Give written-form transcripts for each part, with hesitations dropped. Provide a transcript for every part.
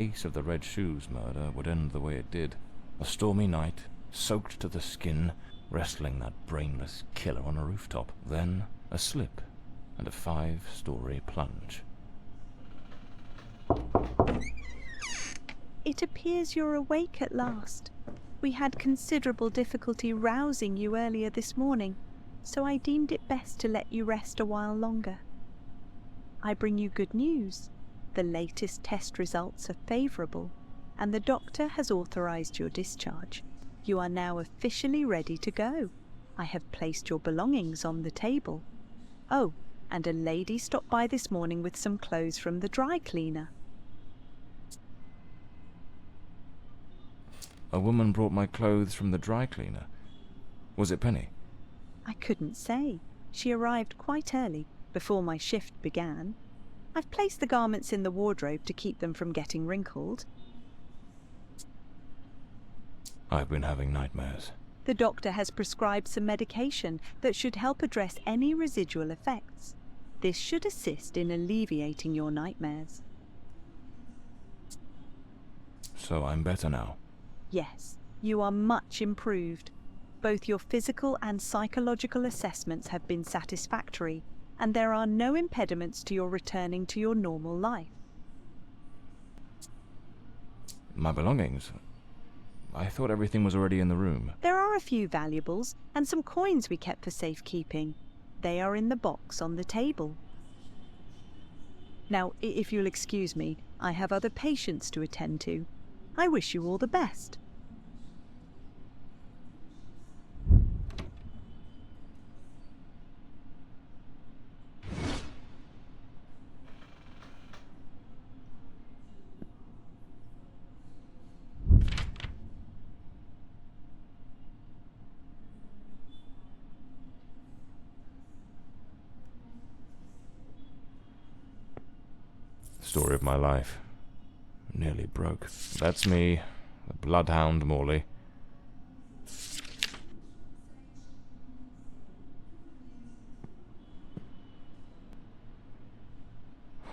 Case of the Red Shoes murder would end the way it did. A stormy night, soaked to the skin, wrestling that brainless killer on a rooftop. Then a slip and a 5-story plunge. It appears you're awake at last. We had considerable difficulty rousing you earlier this morning, so I deemed it best to let you rest a while longer. I bring you good news. The latest test results are favourable, and the doctor has authorised your discharge. You are now officially ready to go. I have placed your belongings on the table. Oh, and a lady stopped by this morning with some clothes from the dry cleaner. A woman brought my clothes from the dry cleaner. Was it Penny? I couldn't say. She arrived quite early, before my shift began. I've placed the garments in the wardrobe to keep them from getting wrinkled. I've been having nightmares. The doctor has prescribed some medication that should help address any residual effects. This should assist in alleviating your nightmares. So I'm better now. Yes, you are much improved. Both your physical and psychological assessments have been satisfactory, and there are no impediments to your returning to your normal life. My belongings? I thought everything was already in the room. There are a few valuables and some coins we kept for safekeeping. They are in the box on the table. Now, if you'll excuse me, I have other patients to attend to. I wish you all the best. Story of my life. Nearly broke. That's me, the bloodhound Morley.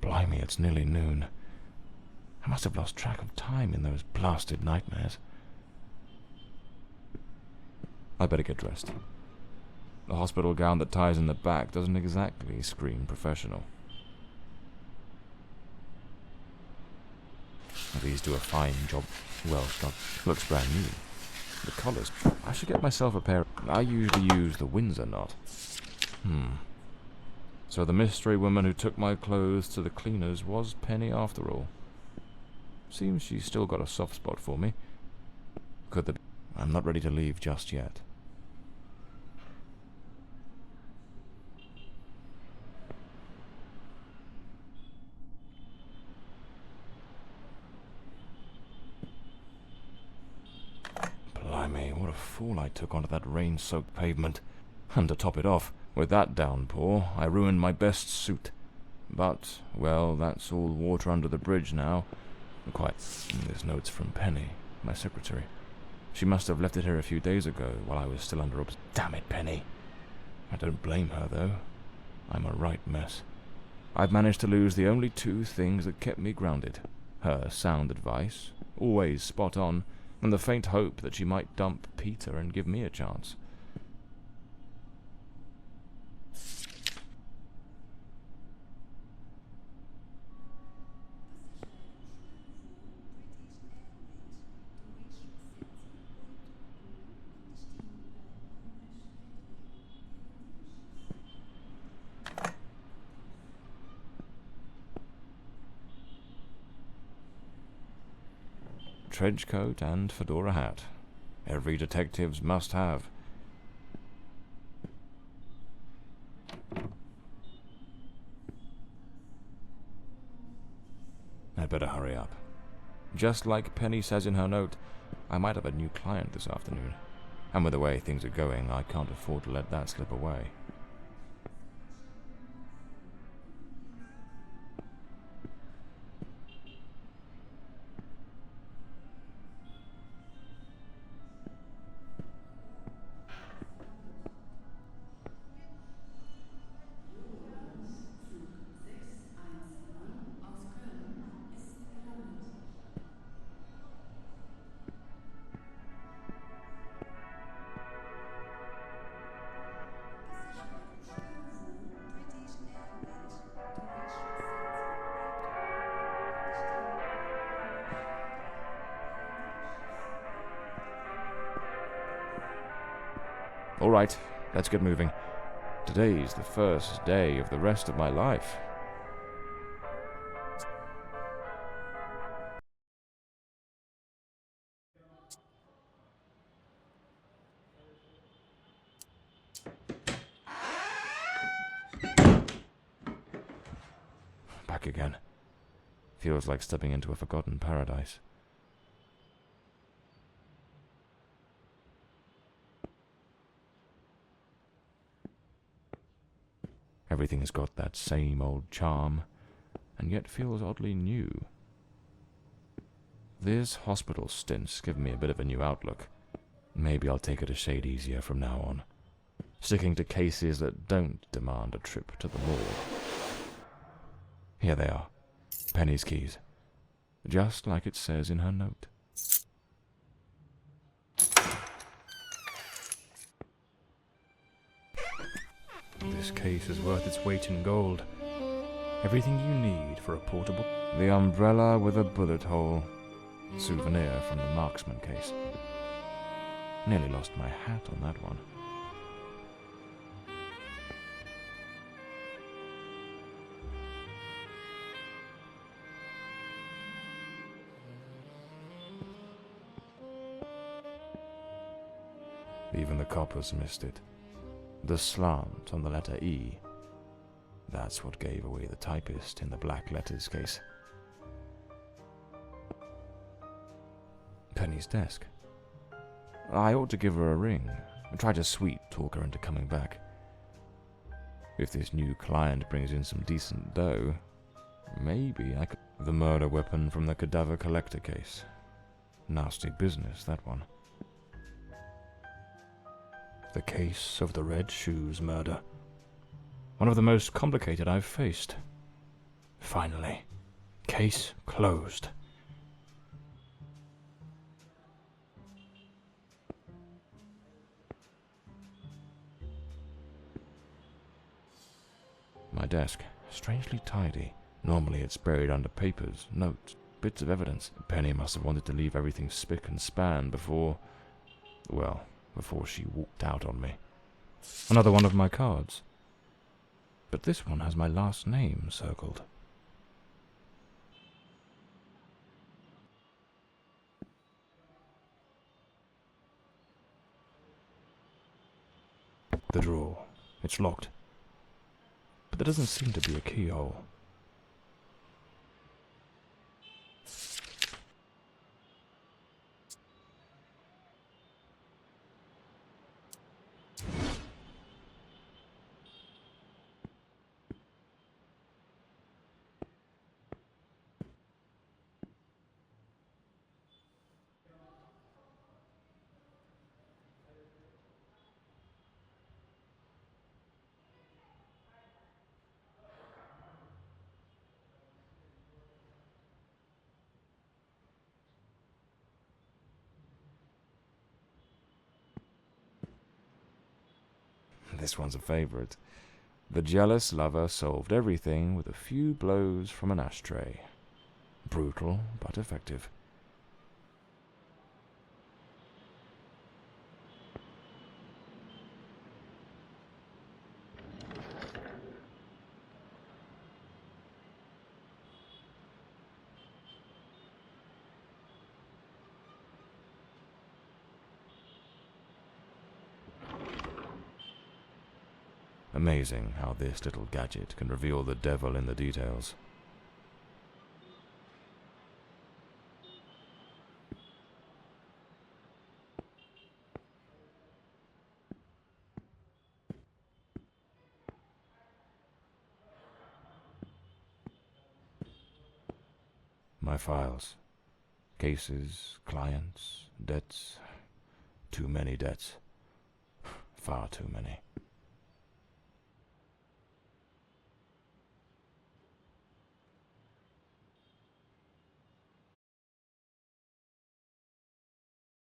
Blimey, it's nearly noon. I must have lost track of time in those blasted nightmares. I better get dressed. The hospital gown that ties in the back doesn't exactly scream professional. These do a fine job. Well, looks brand new. The collars. I should get myself a pair. I usually use the Windsor knot. So the mystery woman who took my clothes to the cleaners was Penny after all. Seems she's still got a soft spot for me. Could there be? I'm not ready to leave just yet. Blimey, what a fool I took onto that rain-soaked pavement. And to top it off, with that downpour, I ruined my best suit. But, well, that's all water under the bridge now. Quite. There's notes from Penny, my secretary. She must have left it here a few days ago, while I was still under Damn it, Penny. I don't blame her, though. I'm a right mess. I've managed to lose the only two things that kept me grounded. Her sound advice, always spot on, and the faint hope that she might dump Peter and give me a chance. Trench coat and fedora hat. Every detective's must have. I'd better hurry up. Just like Penny says in her note, I might have a new client this afternoon. And with the way things are going, I can't afford to let that slip away. All right, let's get moving. Today's the first day of the rest of my life. Back again. Feels like stepping into a forgotten paradise. Everything has got that same old charm, and yet feels oddly new. This hospital stint's given me a bit of a new outlook. Maybe I'll take it a shade easier from now on, sticking to cases that don't demand a trip to the morgue. Here they are, Penny's keys, just like it says in her note. This case is worth its weight in gold. Everything you need for a portable... The umbrella with a bullet hole. Souvenir from the marksman case. Nearly lost my hat on that one. Even the coppers missed it. The slant on the letter E. That's what gave away the typist in the black letters case. Penny's desk. I ought to give her a ring and try to sweet talk her into coming back. If this new client brings in some decent dough, maybe I could... The murder weapon from the cadaver collector case. Nasty business, that one. The case of the Red Shoes murder. One of the most complicated I've faced. Finally. Case closed. My desk, strangely tidy. Normally it's buried under papers, notes, bits of evidence. Penny must have wanted to leave everything spick and span before she walked out on me. Another one of my cards. But this one has my last name circled. The drawer. It's locked. But there doesn't seem to be a keyhole. This one's a favorite. The jealous lover solved everything with a few blows from an ashtray. Brutal, but effective. Amazing how this little gadget can reveal the devil in the details. My files. Cases, clients, debts. Too many debts. Far too many.